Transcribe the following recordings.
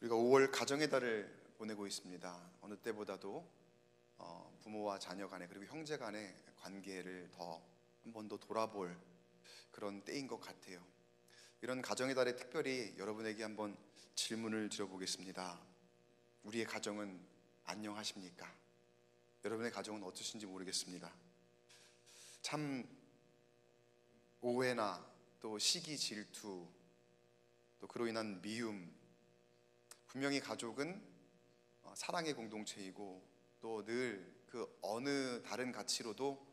우리가 5월 가정의 달을 보내고 있습니다. 어느 때보다도 부모와 자녀 간에 그리고 형제 간의 관계를 더 한 번 더 돌아볼 그런 때인 것 같아요. 이런 가정의 달에 특별히 여러분에게 한번 질문을 드려보겠습니다. 우리의 가정은 안녕하십니까? 여러분의 가정은 어떠신지 모르겠습니다. 참 오해나 또 시기 질투 또 그로 인한 미움, 분명히 가족은 사랑의 공동체이고 또 늘 그 어느 다른 가치로도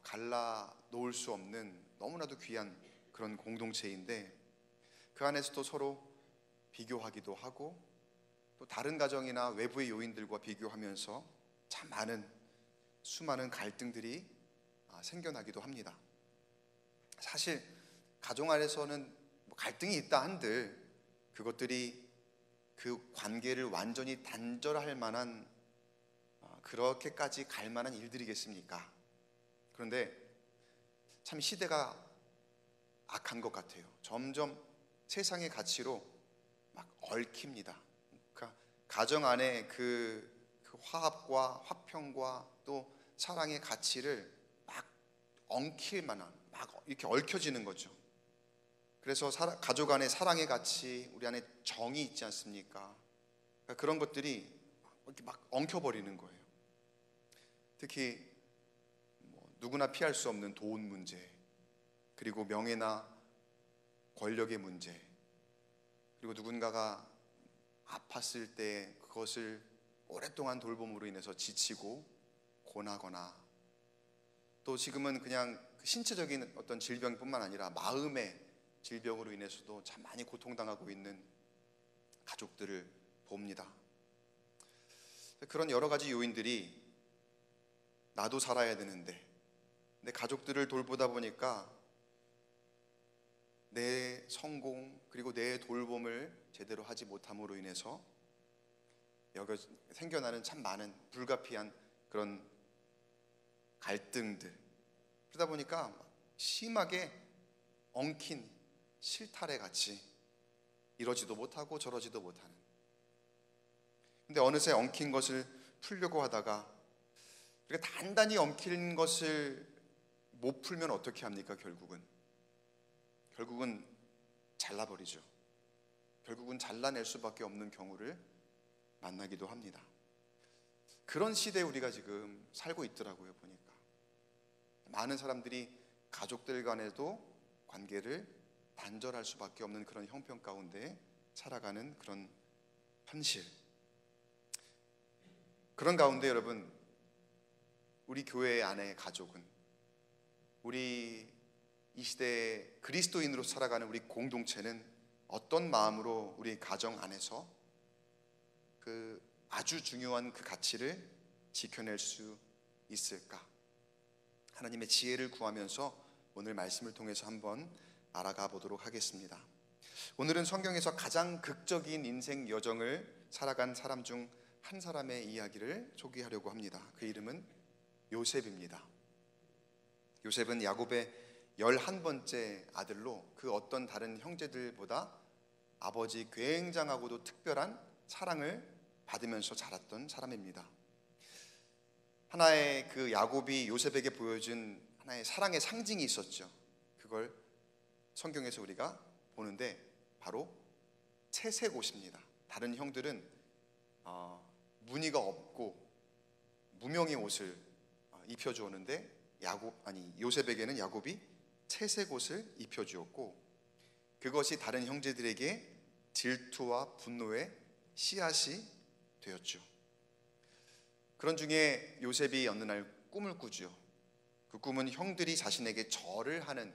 갈라 놓을 수 없는 너무나도 귀한 그런 공동체인데, 그 안에서도 서로 비교하기도 하고 또 다른 가정이나 외부의 요인들과 비교하면서 참 수많은 갈등들이 생겨나기도 합니다. 사실 가정 안에서는 갈등이 있다 한들 그것들이 그 관계를 완전히 단절할 만한 그렇게까지 갈 만한 일들이겠습니까? 그런데 참 시대가 악한 것 같아요. 점점 세상의 가치로 막 얽힙니다. 그러니까 가정 안에 그 화합과 화평과 또 사랑의 가치를 막 엉킬 만한, 막 이렇게 얽혀지는 거죠. 그래서 가족 안에 사랑의 가치, 우리 안에 정이 있지 않습니까? 그러니까 그런 것들이 이렇게 막 엉켜버리는 거예요. 특히 누구나 피할 수 없는 돈 문제, 그리고 명예나 권력의 문제, 그리고 누군가가 아팠을 때 그것을 오랫동안 돌봄으로 인해서 지치고 고나거나, 또 지금은 그냥 신체적인 어떤 질병뿐만 아니라 마음의 질병으로 인해서도 참 많이 고통당하고 있는 가족들을 봅니다. 그런 여러 가지 요인들이 나도 살아야 되는데 내 가족들을 돌보다 보니까 내 성공 그리고 내 돌봄을 제대로 하지 못함으로 인해서 생겨나는 참 많은 불가피한 그런 갈등들, 그러다 보니까 심하게 엉킨 실타래 같이 이러지도 못하고 저러지도 못하는, 근데 어느새 엉킨 것을 풀려고 하다가 그러니까 단단히 엉킨 것을 못 풀면 어떻게 합니까? 결국은 잘라버리죠. 결국은 잘라낼 수밖에 없는 경우를 만나기도 합니다. 그런 시대에 우리가 지금 살고 있더라고요. 보니까 많은 사람들이 가족들 간에도 관계를 단절할 수밖에 없는 그런 형편 가운데 살아가는 그런 현실. 그런 가운데 여러분, 우리 교회 안의 가족은, 우리 이 시대에 그리스도인으로 살아가는 우리 공동체는 어떤 마음으로 우리 가정 안에서 그 아주 중요한 그 가치를 지켜낼 수 있을까? 하나님의 지혜를 구하면서 오늘 말씀을 통해서 한번 알아가 보도록 하겠습니다. 오늘은 성경에서 가장 극적인 인생 여정을 살아간 사람 중 한 사람의 이야기를 소개하려고 합니다. 그 이름은 요셉입니다. 요셉은 야곱의 11번째 아들로 그 어떤 다른 형제들보다 아버지 굉장하고도 특별한 사랑을 받으면서 자랐던 사람입니다. 하나의 그 야곱이 요셉에게 보여준 하나의 사랑의 상징이 있었죠. 그걸 성경에서 우리가 보는데 바로 채색 옷입니다. 다른 형들은 무늬가 없고 무명의 옷을 입혀주었는데 요셉에게는 야곱이 채색 옷을 입혀주었고, 그것이 다른 형제들에게 질투와 분노의 씨앗이 되었죠. 그런 중에 요셉이 어느 날 꿈을 꾸죠. 그 꿈은 형들이 자신에게 절을 하는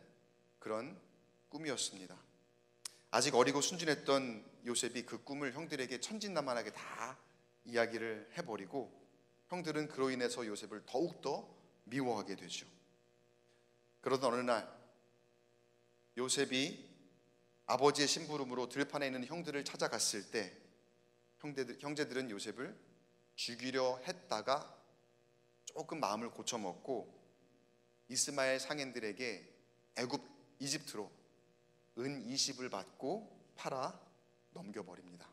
그런 꿈이었습니다. 아직 어리고 순진했던 요셉이 그 꿈을 형들에게 천진난만하게 다 이야기를 해버리고, 형들은 그로 인해서 요셉을 더욱더 미워하게 되죠. 그러던 어느 날 요셉이 아버지의 심부름으로 들판에 있는 형들을 찾아갔을 때 형제들은 요셉을 죽이려 했다가 조금 마음을 고쳐먹고 이스마엘 상인들에게 이집트로 은 20을 받고 팔아 넘겨버립니다.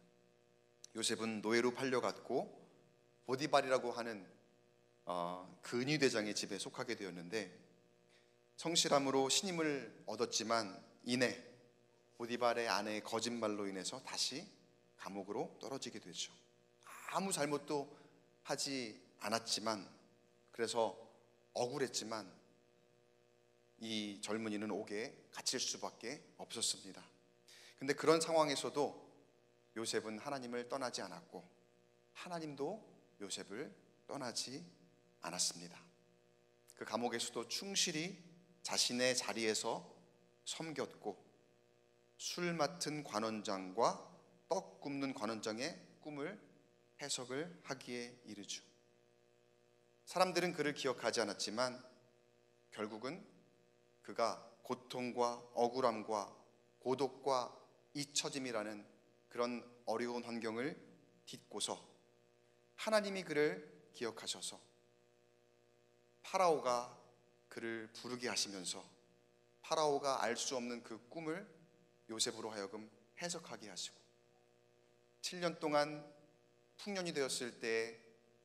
요셉은 노예로 팔려갔고 보디발이라고 하는 근위대장의 집에 속하게 되었는데, 성실함으로 신임을 얻었지만 이내 보디발의 아내의 거짓말로 인해서 다시 감옥으로 떨어지게 되죠. 아무 잘못도 하지 않았지만, 그래서 억울했지만 이 젊은이는 옥에 갇힐 수밖에 없었습니다. 근데 그런 상황에서도 요셉은 하나님을 떠나지 않았고 하나님도 요셉을 떠나지 않았습니다. 그 감옥에서도 충실히 자신의 자리에서 섬겼고, 술 맡은 관원장과 떡 굽는 관원장의 꿈을 해석을 하기에 이르죠. 사람들은 그를 기억하지 않았지만 결국은 그가 고통과 억울함과 고독과 잊혀짐이라는 그런 어려운 환경을 딛고서 하나님이 그를 기억하셔서 파라오가 그를 부르게 하시면서 파라오가 알 수 없는 그 꿈을 요셉으로 하여금 해석하게 하시고, 7년 동안 풍년이 되었을 때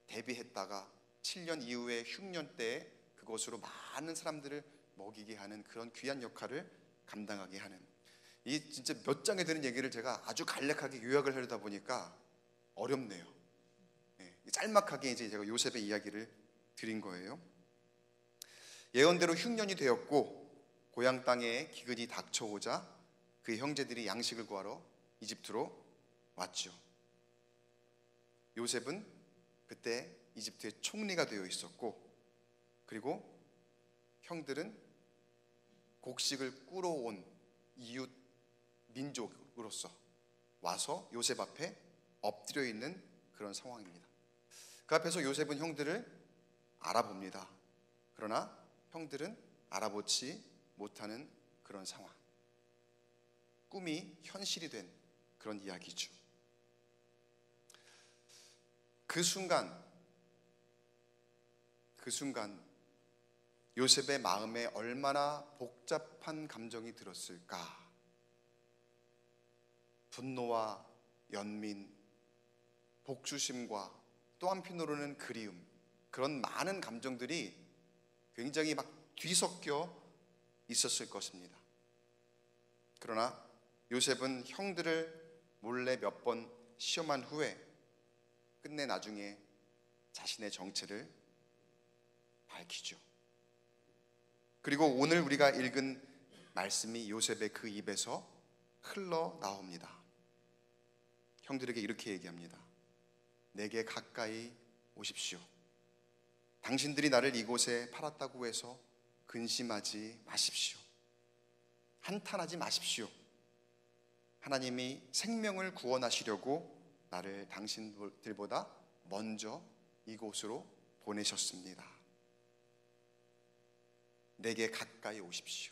대비했다가 7년 이후에 흉년 때에 그것으로 많은 사람들을 먹이게 하는 그런 귀한 역할을 감당하게 하는, 이 진짜 몇 장에 되는 얘기를 제가 아주 간략하게 요약을 하려다 보니까 어렵네요. 짤막하게 이제 제가 요셉의 이야기를 드린 거예요. 예언대로 흉년이 되었고 고향 땅에 기근이 닥쳐오자 그의 형제들이 양식을 구하러 이집트로 왔죠. 요셉은 그때 이집트의 총리가 되어 있었고, 그리고 형들은 곡식을 꾸러 온 이웃 민족으로서 와서 요셉 앞에 엎드려 있는 그런 상황입니다. 그 앞에서 요셉은 형들을 알아봅니다. 그러나 형들은 알아보지 못하는 그런 상황, 꿈이 현실이 된 그런 이야기죠. 그 순간 요셉의 마음에 얼마나 복잡한 감정이 들었을까. 분노와 연민, 복수심과 또 한편으로는 그리움, 그런 많은 감정들이 굉장히 막 뒤섞여 있었을 것입니다. 그러나 요셉은 형들을 몰래 몇 번 시험한 후에 끝내 나중에 자신의 정체를 밝히죠. 그리고 오늘 우리가 읽은 말씀이 요셉의 그 입에서 흘러나옵니다. 형들에게 이렇게 얘기합니다. 내게 가까이 오십시오. 당신들이 나를 이곳에 팔았다고 해서 근심하지 마십시오. 한탄하지 마십시오. 하나님이 생명을 구원하시려고 나를 당신들보다 먼저 이곳으로 보내셨습니다. 내게 가까이 오십시오.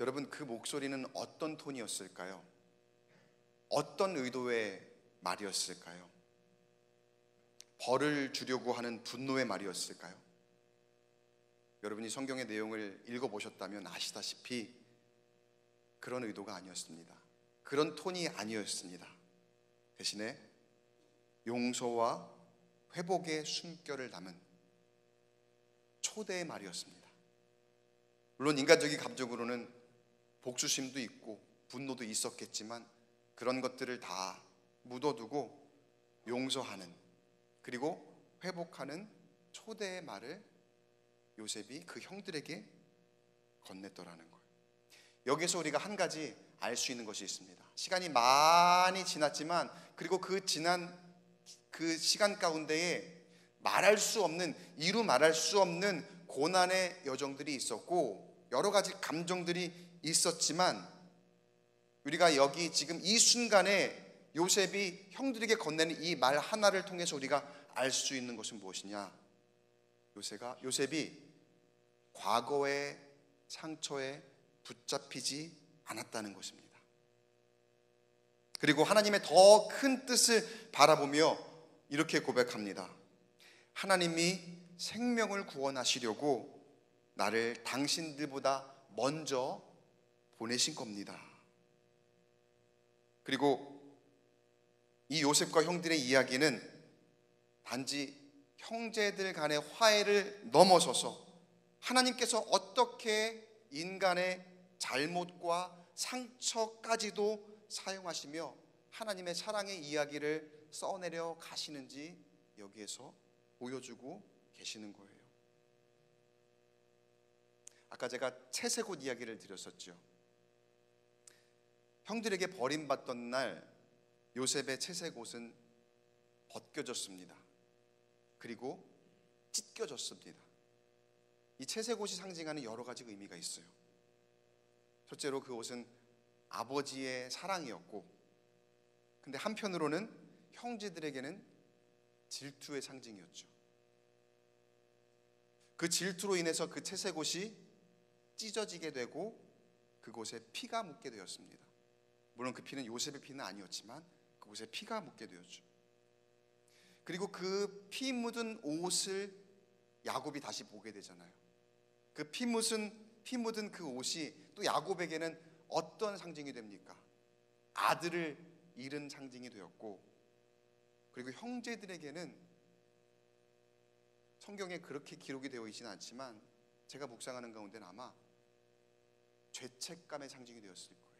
여러분, 그 목소리는 어떤 톤이었을까요? 어떤 의도의 말이었을까요? 벌을 주려고 하는 분노의 말이었을까요? 여러분이 성경의 내용을 읽어보셨다면 아시다시피 그런 의도가 아니었습니다. 그런 톤이 아니었습니다. 대신에 용서와 회복의 숨결을 담은 초대의 말이었습니다. 물론 인간적인 감정으로는 복수심도 있고 분노도 있었겠지만 그런 것들을 다 묻어두고 용서하는, 그리고 회복하는 초대의 말을 요셉이 그 형들에게 건넸더라는 거예요. 여기서 우리가 한 가지 알 수 있는 것이 있습니다. 시간이 많이 지났지만, 그리고 그 지난 그 시간 가운데에 말할 수 없는, 이루 말할 수 없는 고난의 여정들이 있었고 여러 가지 감정들이 있었지만, 우리가 여기 지금 이 순간에 요셉이 형들에게 건네는 이 말 하나를 통해서 우리가 알 수 있는 것은 무엇이냐? 요셉이 과거의 상처에 붙잡히지 않았다는 것입니다. 그리고 하나님의 더 큰 뜻을 바라보며 이렇게 고백합니다. 하나님이 생명을 구원하시려고 나를 당신들보다 먼저 보내신 겁니다. 그리고 이 요셉과 형들의 이야기는 단지 형제들 간의 화해를 넘어서서 하나님께서 어떻게 인간의 잘못과 상처까지도 사용하시며 하나님의 사랑의 이야기를 써내려 가시는지 여기에서 보여주고 계시는 거예요. 아까 제가 채색옷 이야기를 드렸었죠. 형들에게 버림받던 날 요셉의 채색옷은 벗겨졌습니다. 그리고 찢겨졌습니다. 이 채색옷이 상징하는 여러 가지 의미가 있어요. 첫째로 그 옷은 아버지의 사랑이었고, 근데 한편으로는 형제들에게는 질투의 상징이었죠. 그 질투로 인해서 그 채색옷이 찢어지게 되고 그곳에 피가 묻게 되었습니다. 물론 그 피는 요셉의 피는 아니었지만 그곳에 피가 묻게 되었죠. 그리고 그 피 묻은 옷을 야곱이 다시 보게 되잖아요. 그 피 묻은 그 옷이 또 야곱에게는 어떤 상징이 됩니까? 아들을 잃은 상징이 되었고, 그리고 형제들에게는 성경에 그렇게 기록이 되어 있지는 않지만 제가 묵상하는 가운데는 아마 죄책감의 상징이 되었을 거예요.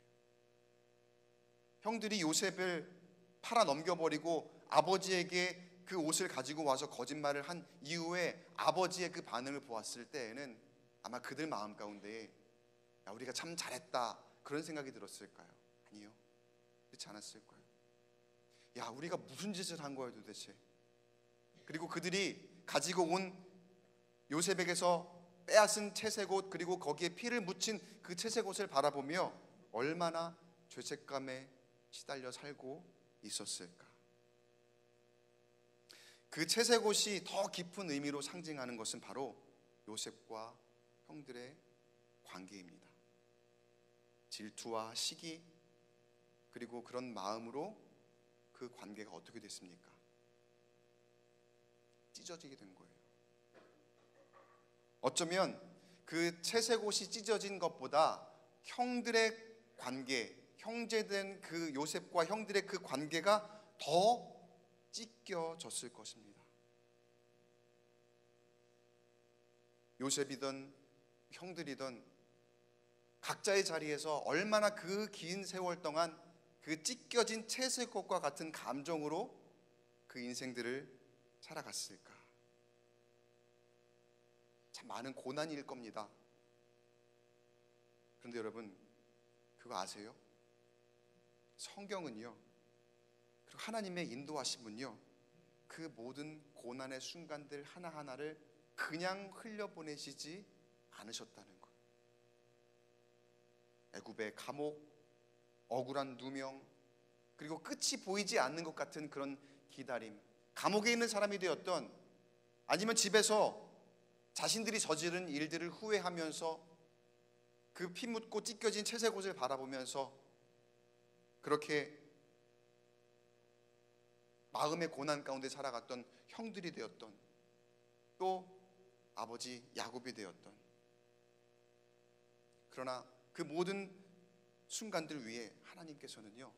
형들이 요셉을 팔아 넘겨버리고 아버지에게 그 옷을 가지고 와서 거짓말을 한 이후에 아버지의 그 반응을 보았을 때에는 아마 그들 마음 가운데에 야, 우리가 참 잘했다 그런 생각이 들었을까요? 아니요, 그렇지 않았을 거예요. 야, 우리가 무슨 짓을 한 거예요 도대체? 그리고 그들이 가지고 온 요셉에게서 빼앗은 채색옷, 그리고 거기에 피를 묻힌 그 채색옷을 바라보며 얼마나 죄책감에 시달려 살고 있었을까. 그 채색옷이 더 깊은 의미로 상징하는 것은 바로 요셉과 형들의 관계입니다. 질투와 시기, 그리고 그런 마음으로 그 관계가 어떻게 됐습니까? 찢어지게 된 거예요. 어쩌면 그 채색옷이 찢어진 것보다 형들의 관계, 형제된 그 요셉과 형들의 그 관계가 더 찢겨졌을 것입니다. 요셉이든 형들이든 각자의 자리에서 얼마나 그 긴 세월 동안 그 찢겨진 채색옷과 같은 감정으로 그 인생들을 살아갔을까. 참 많은 고난일 겁니다. 그런데 여러분, 그거 아세요? 성경은요, 그리고 하나님의 인도하심은요, 그 모든 고난의 순간들 하나하나를 그냥 흘려보내시지 않으셨다는 거예요. 애굽의 감옥, 억울한 누명, 그리고 끝이 보이지 않는 것 같은 그런 기다림, 감옥에 있는 사람이 되었던, 아니면 집에서 자신들이 저지른 일들을 후회하면서 그 피 묻고 찢겨진 채색옷을 바라보면서 그렇게 마음의 고난 가운데 살아갔던 형들이 되었던, 또 아버지 야곱이 되었던, 그러나 그 모든 순간들 위에 하나님께서는요,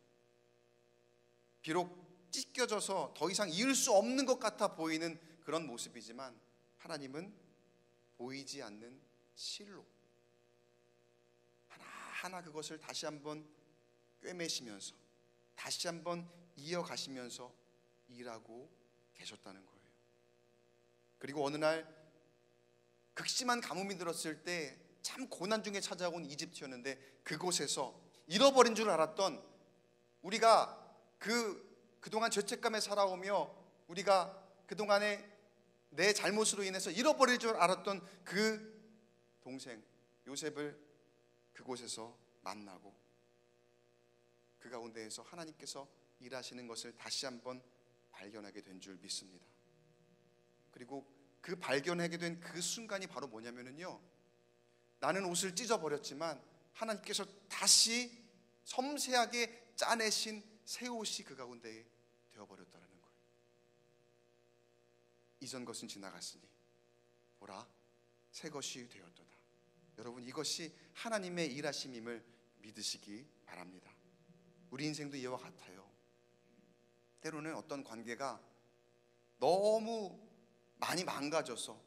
비록 찢겨져서 더 이상 이을 수 없는 것 같아 보이는 그런 모습이지만 하나님은 보이지 않는 실로 하나하나 그것을 다시 한번 꿰매시면서 다시 한번 이어가시면서 일하고 계셨다는 거예요. 그리고 어느 날 극심한 가뭄이 들었을 때 참 고난 중에 찾아온 이집트였는데, 그곳에서 잃어버린 줄 알았던, 우리가 그동안 죄책감에 살아오며 우리가 그동안에 내 잘못으로 인해서 잃어버릴 줄 알았던 그 동생 요셉을 그곳에서 만나고 그 가운데에서 하나님께서 일하시는 것을 다시 한번 발견하게 된 줄 믿습니다. 그리고 그 발견하게 된 그 순간이 바로 뭐냐면요, 나는 옷을 찢어버렸지만 하나님께서 다시 섬세하게 짜내신 새 옷이 그 가운데 되어버렸다는 거예요. 이전 것은 지나갔으니 보라 새 것이 되었도다. 여러분, 이것이 하나님의 일하심임을 믿으시기 바랍니다. 우리 인생도 이와 같아요. 때로는 어떤 관계가 너무 많이 망가져서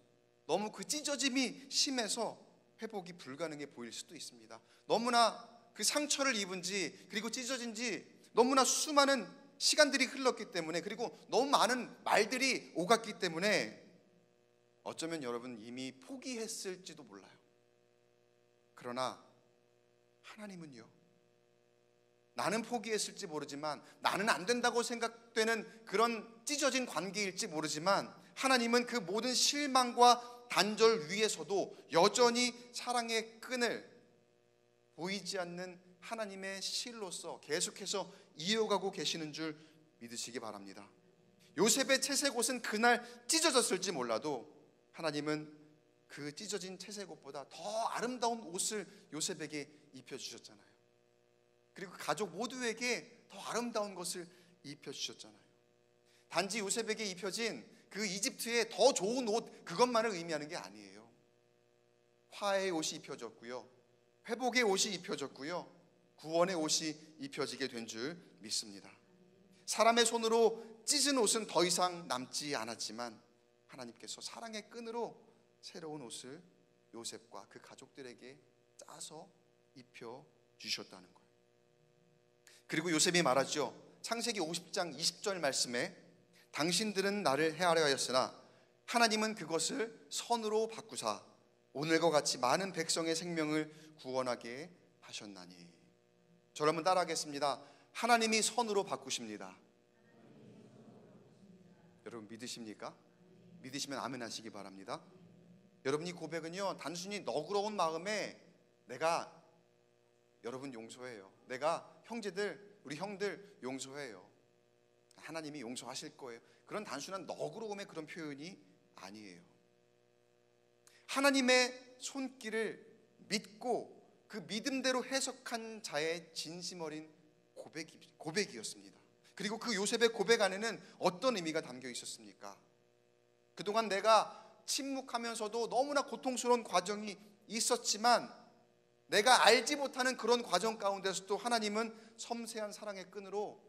너무 그 찢어짐이 심해서 회복이 불가능해 보일 수도 있습니다. 너무나 그 상처를 입은 지, 그리고 찢어진 지 너무나 수많은 시간들이 흘렀기 때문에, 그리고 너무 많은 말들이 오갔기 때문에 어쩌면 여러분 이미 포기했을지도 몰라요. 그러나 하나님은요, 나는 포기했을지 모르지만, 나는 안 된다고 생각되는 그런 찢어진 관계일지 모르지만, 하나님은 그 모든 실망과 단절 위에서도 여전히 사랑의 끈을 보이지 않는 하나님의 실로서 계속해서 이어가고 계시는 줄 믿으시기 바랍니다. 요셉의 채색옷은 그날 찢어졌을지 몰라도 하나님은 그 찢어진 채색옷보다 더 아름다운 옷을 요셉에게 입혀주셨잖아요. 그리고 가족 모두에게 더 아름다운 것을 입혀주셨잖아요. 단지 요셉에게 입혀진 그 이집트의 더 좋은 옷, 그것만을 의미하는 게 아니에요. 화해의 옷이 입혀졌고요, 회복의 옷이 입혀졌고요, 구원의 옷이 입혀지게 된 줄 믿습니다. 사람의 손으로 찢은 옷은 더 이상 남지 않았지만 하나님께서 사랑의 끈으로 새로운 옷을 요셉과 그 가족들에게 짜서 입혀주셨다는 거예요. 그리고 요셉이 말하죠. 창세기 50장 20절 말씀에 당신들은 나를 해하려 하였으나 하나님은 그것을 선으로 바꾸사 오늘과 같이 많은 백성의 생명을 구원하게 하셨나니. 저를 한번 따라하겠습니다. 하나님이 선으로 바꾸십니다. 여러분 믿으십니까? 믿으시면 아멘 하시기 바랍니다. 여러분 이 고백은요, 단순히 너그러운 마음에 내가 여러분 용서해요, 내가 형제들, 우리 형들 용서해요, 하나님이 용서하실 거예요, 그런 단순한 너그러움의 그런 표현이 아니에요. 하나님의 손길을 믿고 그 믿음대로 해석한 자의 진심 어린 고백이었습니다. 그리고 그 요셉의 고백 안에는 어떤 의미가 담겨 있었습니까? 그동안 내가 침묵하면서도 너무나 고통스러운 과정이 있었지만, 내가 알지 못하는 그런 과정 가운데서도 하나님은 섬세한 사랑의 끈으로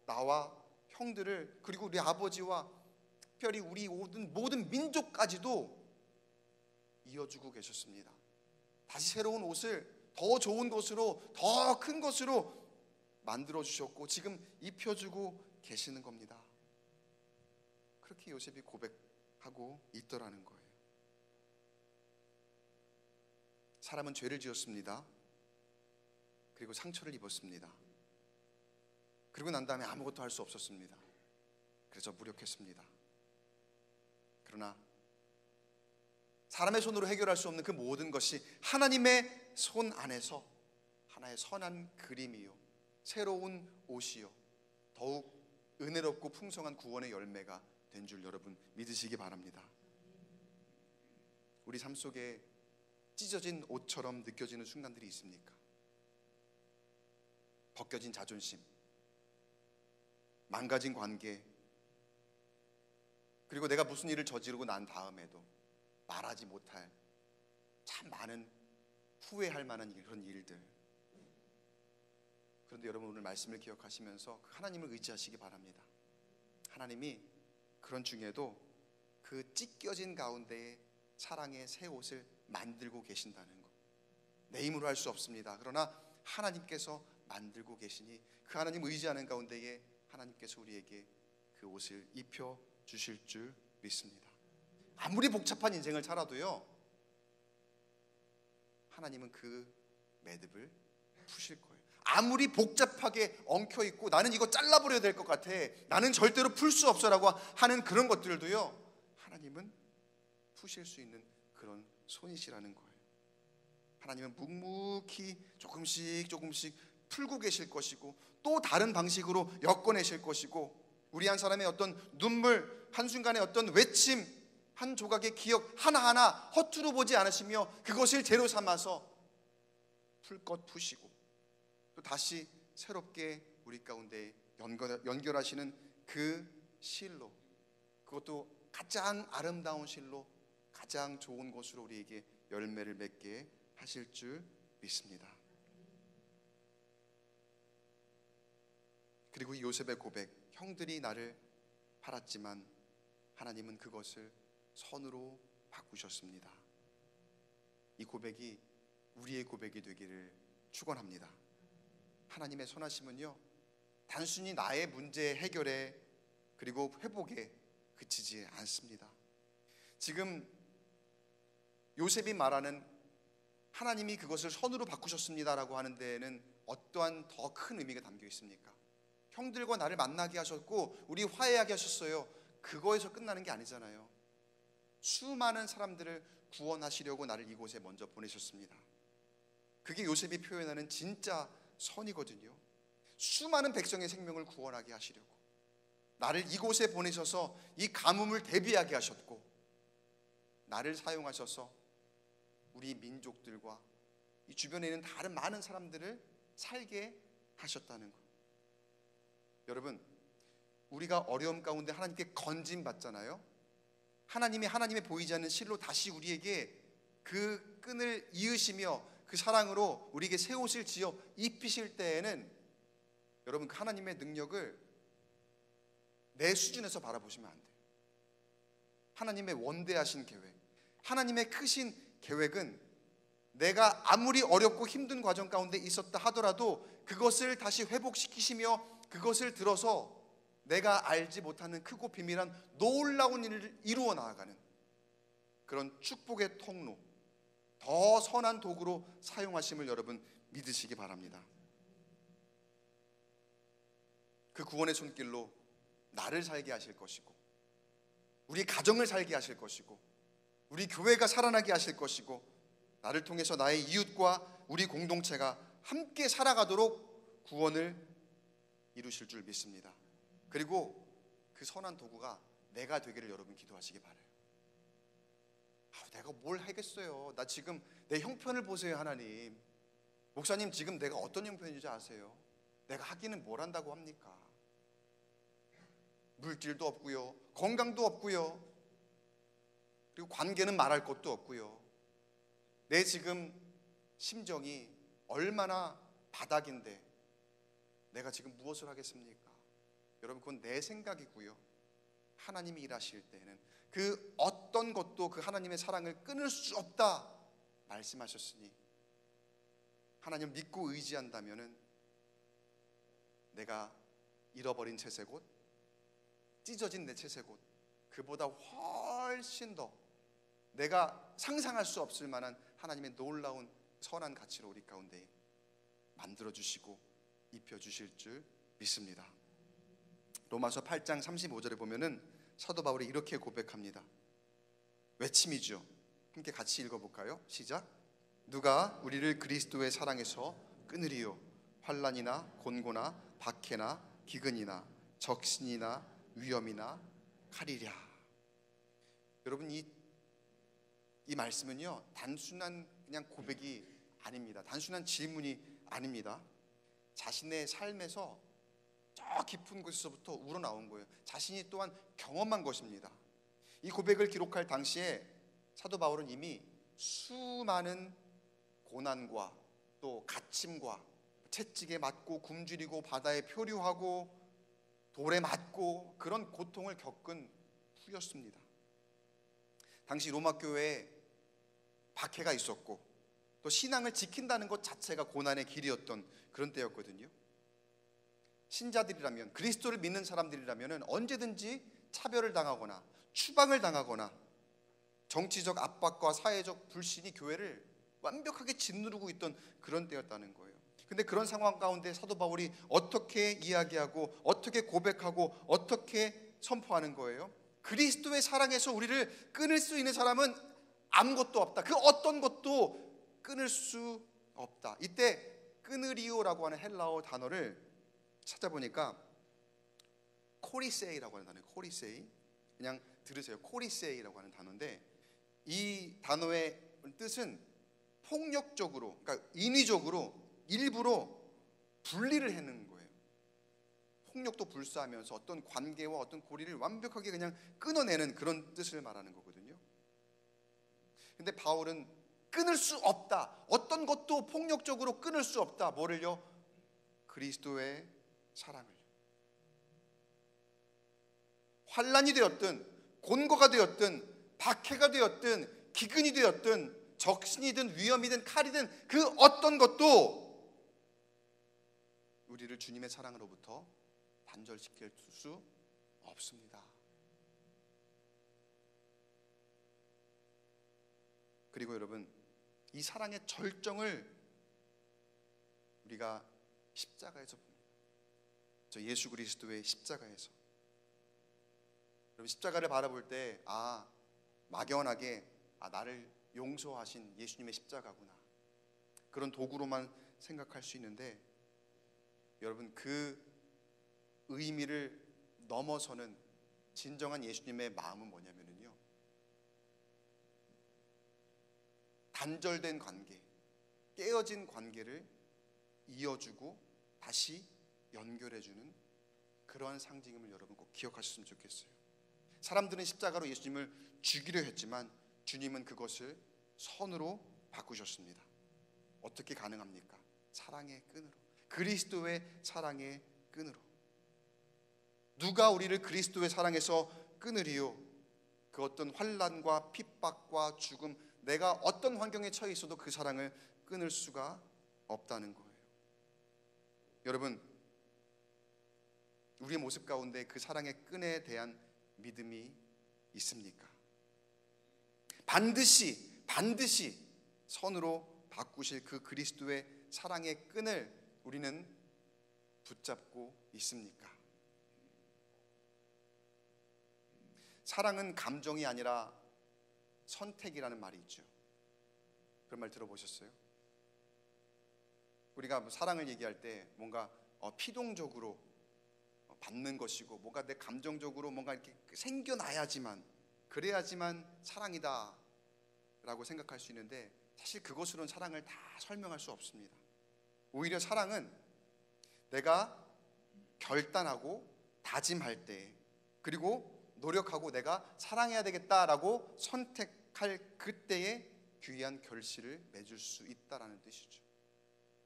나와 형들을, 그리고 우리 아버지와 특별히 우리 모든 민족까지도 이어주고 계셨습니다. 다시 새로운 옷을 더 좋은 것으로, 더 큰 것으로 만들어 주셨고 지금 입혀주고 계시는 겁니다. 그렇게 요셉이 고백하고 있더라는 거예요. 사람은 죄를 지었습니다. 그리고 상처를 입었습니다. 그리고 난 다음에 아무것도 할 수 없었습니다. 그래서 무력했습니다. 그러나 사람의 손으로 해결할 수 없는 그 모든 것이 하나님의 손 안에서 하나의 선한 그림이요, 새로운 옷이요, 더욱 은혜롭고 풍성한 구원의 열매가 된 줄 여러분 믿으시기 바랍니다. 우리 삶 속에 찢어진 옷처럼 느껴지는 순간들이 있습니까? 벗겨진 자존심, 망가진 관계, 그리고 내가 무슨 일을 저지르고 난 다음에도 말하지 못할 참 많은 후회할 만한 그런 일들. 그런데 여러분 오늘 말씀을 기억하시면서 하나님을 의지하시기 바랍니다. 하나님이 그런 중에도 그 찢겨진 가운데에 사랑의 새 옷을 만들고 계신다는 것, 내 힘으로 할 수 없습니다. 그러나 하나님께서 만들고 계시니 그 하나님 의지하는 가운데에 하나님께서 우리에게 그 옷을 입혀 주실 줄 믿습니다. 아무리 복잡한 인생을 살아도요, 하나님은 그 매듭을 푸실 거예요. 아무리 복잡하게 엉켜있고 나는 이거 잘라버려야 될 것 같아, 나는 절대로 풀 수 없어라고 하는 그런 것들도요, 하나님은 푸실 수 있는 그런 손이시라는 거예요. 하나님은 묵묵히 조금씩 풀고 계실 것이고, 또 다른 방식으로 엮어내실 것이고, 우리 한 사람의 어떤 눈물, 한순간의 어떤 외침, 한 조각의 기억 하나하나 허투루 보지 않으시며 그것을 재료 삼아서 풀 것 푸시고, 또 다시 새롭게 우리 가운데 연결하시는 그 실로, 그것도 가장 아름다운 실로, 가장 좋은 것으로 우리에게 열매를 맺게 하실 줄 믿습니다. 그리고 이 요셉의 고백, 형들이 나를 팔았지만 하나님은 그것을 선으로 바꾸셨습니다. 이 고백이 우리의 고백이 되기를 축원합니다. 하나님의 선하심은요, 단순히 나의 문제 해결에 그리고 회복에 그치지 않습니다. 지금 요셉이 말하는 하나님이 그것을 선으로 바꾸셨습니다라고 하는 데에는 어떠한 더 큰 의미가 담겨 있습니까? 형들과 나를 만나게 하셨고 우리 화해하게 하셨어요. 그거에서 끝나는 게 아니잖아요. 수많은 사람들을 구원하시려고 나를 이곳에 먼저 보내셨습니다. 그게 요셉이 표현하는 진짜 선이거든요. 수많은 백성의 생명을 구원하게 하시려고 나를 이곳에 보내셔서 이 가뭄을 대비하게 하셨고, 나를 사용하셔서 우리 민족들과 이 주변에 있는 다른 많은 사람들을 살게 하셨다는 것. 여러분, 우리가 어려움 가운데 하나님께 건진 받잖아요. 하나님의 보이지 않는 실로 다시 우리에게 그 끈을 이으시며 그 사랑으로 우리에게 새 옷을 지어 입히실 때에는 여러분, 그 하나님의 능력을 내 수준에서 바라보시면 안 돼요. 하나님의 원대하신 계획, 하나님의 크신 계획은 내가 아무리 어렵고 힘든 과정 가운데 있었다 하더라도 그것을 다시 회복시키시며 그것을 들어서 내가 알지 못하는 크고 비밀한 놀라운 일을 이루어 나아가는 그런 축복의 통로, 더 선한 도구로 사용하심을 여러분 믿으시기 바랍니다. 그 구원의 손길로 나를 살게 하실 것이고, 우리 가정을 살게 하실 것이고, 우리 교회가 살아나게 하실 것이고, 나를 통해서 나의 이웃과 우리 공동체가 함께 살아가도록 구원을 이루실 줄 믿습니다. 그리고 그 선한 도구가 내가 되기를 여러분 기도하시기 바라요. 내가 뭘 하겠어요. 나 지금 내 형편을 보세요. 하나님, 목사님, 지금 내가 어떤 형편인지 아세요? 내가 하기는 뭘 한다고 합니까? 물질도 없고요, 건강도 없고요, 그리고 관계는 말할 것도 없고요. 내 지금 심정이 얼마나 바닥인데 내가 지금 무엇을 하겠습니까? 여러분, 그건 내 생각이고요. 하나님이 일하실 때는 그 어떤 것도 그 하나님의 사랑을 끊을 수 없다 말씀하셨으니, 하나님 믿고 의지한다면은 내가 잃어버린 채색옷, 찢어진 내 채색옷, 그보다 훨씬 더 내가 상상할 수 없을 만한 하나님의 놀라운 선한 가치로 우리 가운데 만들어주시고 입혀주실 줄 믿습니다. 로마서 8장 35절에 보면은 사도 바울이 이렇게 고백합니다. 외침이죠. 함께 같이 읽어볼까요? 시작. 누가 우리를 그리스도의 사랑에서 끊으리요? 환난이나 곤고나 박해나 기근이나 적신이나 위험이나 칼이랴. 여러분, 이 말씀은요, 단순한 그냥 고백이 아닙니다. 단순한 질문이 아닙니다. 자신의 삶에서 저 깊은 곳에서부터 우러나온 거예요. 자신이 또한 경험한 것입니다. 이 고백을 기록할 당시에 사도 바울은 이미 수많은 고난과 또 갇힘과 채찍에 맞고 굶주리고 바다에 표류하고 돌에 맞고 그런 고통을 겪은 후였습니다. 당시 로마 교회에 박해가 있었고 또 신앙을 지킨다는 것 자체가 고난의 길이었던 그런 때였거든요. 신자들이라면, 그리스도를 믿는 사람들이라면 언제든지 차별을 당하거나 추방을 당하거나 정치적 압박과 사회적 불신이 교회를 완벽하게 짓누르고 있던 그런 때였다는 거예요. 근데 그런 상황 가운데 사도 바울이 어떻게 이야기하고 어떻게 고백하고 어떻게 선포하는 거예요? 그리스도의 사랑에서 우리를 끊을 수 있는 사람은 아무것도 없다. 그 어떤 것도 끊을 수 없다. 이때 끊으리오라고 하는 헬라어 단어를 찾아보니까 코리세이라고 하는 단어예요. 코리세이. 그냥 들으세요. 코리세이라고 하는 단어인데, 이 단어의 뜻은 폭력적으로, 그러니까 인위적으로 일부러 분리를 해놓는 거예요. 폭력도 불사하면서 어떤 관계와 어떤 고리를 완벽하게 그냥 끊어내는 그런 뜻을 말하는 거거든요. 근데 바울은 끊을 수 없다, 어떤 것도 폭력적으로 끊을 수 없다. 뭐를요? 그리스도의 사랑을. 환란이 되었든 곤고가 되었든 박해가 되었든 기근이 되었든 적신이든 위험이든 칼이든 그 어떤 것도 우리를 주님의 사랑으로부터 단절시킬 수 없습니다. 그리고 여러분, 이 사랑의 절정을 우리가 십자가에서 봅니다. 저 예수 그리스도의 십자가에서. 여러분, 십자가를 바라볼 때 막연하게 나를 용서하신 예수님의 십자가구나, 그런 도구로만 생각할 수 있는데, 여러분, 그 의미를 넘어서는 진정한 예수님의 마음은 뭐냐면요, 단절된 관계, 깨어진 관계를 이어주고 다시 연결해주는 그러한 상징임을 여러분 꼭 기억하셨으면 좋겠어요. 사람들은 십자가로 예수님을 죽이려 했지만 주님은 그것을 선으로 바꾸셨습니다. 어떻게 가능합니까? 사랑의 끈으로, 그리스도의 사랑의 끈으로. 누가 우리를 그리스도의 사랑에서 끊으리요? 그 어떤 환난과 핍박과 죽음, 내가 어떤 환경에 처해 있어도 그 사랑을 끊을 수가 없다는 거예요. 여러분, 우리의 모습 가운데 그 사랑의 끈에 대한 믿음이 있습니까? 반드시 선으로 바꾸실 그 그리스도의 사랑의 끈을 우리는 붙잡고 있습니까? 사랑은 감정이 아니라 선택이라는 말이 있죠. 그런 말 들어보셨어요? 우리가 사랑을 얘기할 때 뭔가 피동적으로 받는 것이고, 뭔가 내 감정적으로 뭔가 이렇게 생겨나야지만, 그래야지만 사랑이다 라고 생각할 수 있는데, 사실 그것으로는 사랑을 다 설명할 수 없습니다. 오히려 사랑은 내가 결단하고 다짐할 때, 그리고 노력하고 내가 사랑해야 되겠다라고 선택할 그때에 귀한 결실을 맺을 수 있다라는 뜻이죠.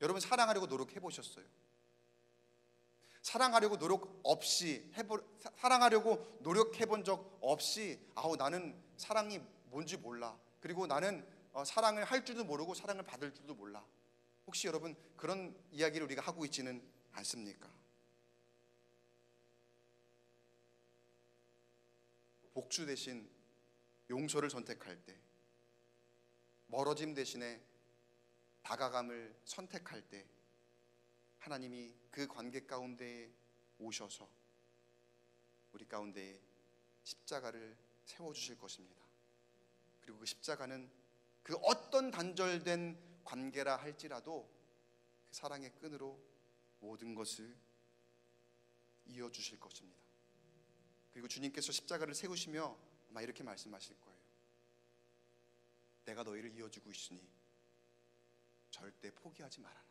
여러분, 사랑하려고 노력해 보셨어요? 사랑하려고 노력해 본 적 없이 나는 사랑이 뭔지 몰라, 그리고 나는 사랑을 할 줄도 모르고 사랑을 받을 줄도 몰라, 혹시 여러분 그런 이야기를 우리가 하고 있지는 않습니까? 복수 대신 용서를 선택할 때, 멀어짐 대신에 다가감을 선택할 때, 하나님이 그 관계 가운데에 오셔서 우리 가운데에 십자가를 세워주실 것입니다. 그리고 그 십자가는 그 어떤 단절된 관계라 할지라도 그 사랑의 끈으로 모든 것을 이어주실 것입니다. 그리고 주님께서 십자가를 세우시며 아마 이렇게 말씀하실 거예요. 내가 너희를 이어주고 있으니 절대 포기하지 말아라.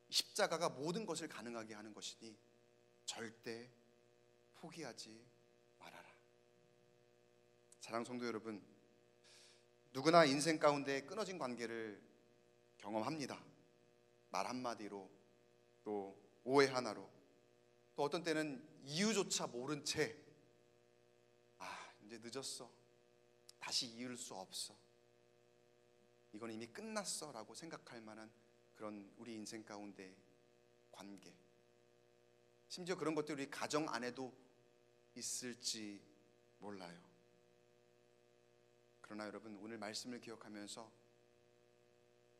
십자가가 모든 것을 가능하게 하는 것이니 절대 포기하지 말아라. 사랑하는 성도 여러분, 누구나 인생 가운데 끊어진 관계를 경험합니다. 말 한마디로, 또 오해 하나로, 또 어떤 때는 이유조차 모른 채 이제 늦었어, 다시 이을 수 없어, 이건 이미 끝났어 라고 생각할 만한 그런 우리 인생 가운데 관계, 심지어 그런 것들이 우리 가정 안에도 있을지 몰라요. 그러나 여러분, 오늘 말씀을 기억하면서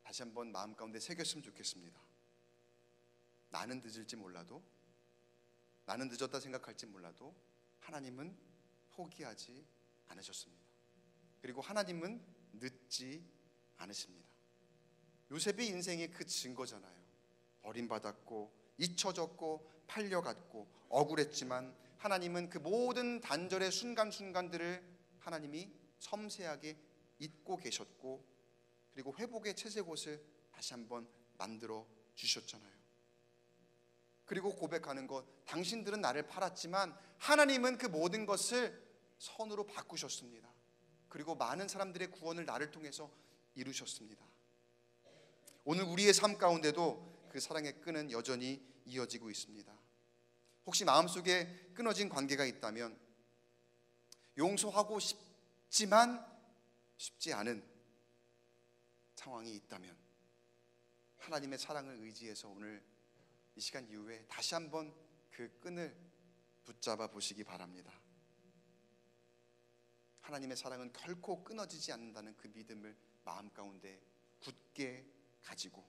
다시 한번 마음 가운데 새겼으면 좋겠습니다. 나는 늦을지 몰라도, 나는 늦었다 생각할지 몰라도 하나님은 포기하지 않으셨습니다. 그리고 하나님은 늦지 않으십니다. 요셉의 인생이 그 증거잖아요. 버림받았고 잊혀졌고 팔려갔고 억울했지만 하나님은 그 모든 단절의 순간순간들을 하나님이 섬세하게 잊고 계셨고, 그리고 회복의 채색옷을 다시 한번 만들어 주셨잖아요. 그리고 고백하는 것, 당신들은 나를 팔았지만 하나님은 그 모든 것을 선으로 바꾸셨습니다. 그리고 많은 사람들의 구원을 나를 통해서 이루셨습니다. 오늘 우리의 삶 가운데도 그 사랑의 끈은 여전히 이어지고 있습니다. 혹시 마음속에 끊어진 관계가 있다면, 용서하고 싶지만 쉽지 않은 상황이 있다면, 하나님의 사랑을 의지해서 오늘 이 시간 이후에 다시 한번 그 끈을 붙잡아 보시기 바랍니다. 하나님의 사랑은 결코 끊어지지 않는다는 그 믿음을 마음 가운데 굳게 가지고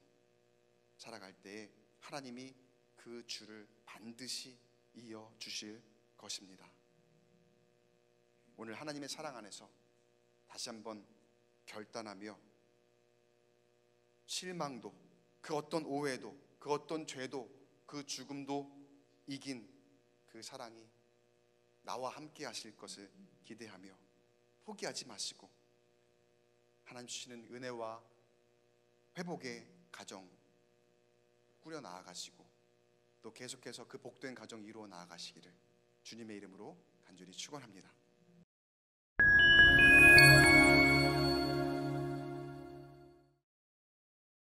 살아갈 때에 하나님이 그 줄을 반드시 이어 주실 것입니다. 오늘 하나님의 사랑 안에서 다시 한번 결단하며 실망도, 그 어떤 오해도, 그 어떤 죄도, 그 죽음도 이긴 그 사랑이 나와 함께 하실 것을 기대하며 포기하지 마시고 하나님 주시는 은혜와 회복의 가정 꾸려 나아가시고 또 계속해서 그 복된 가정 이루어 나아가시기를 주님의 이름으로 간절히 축원합니다.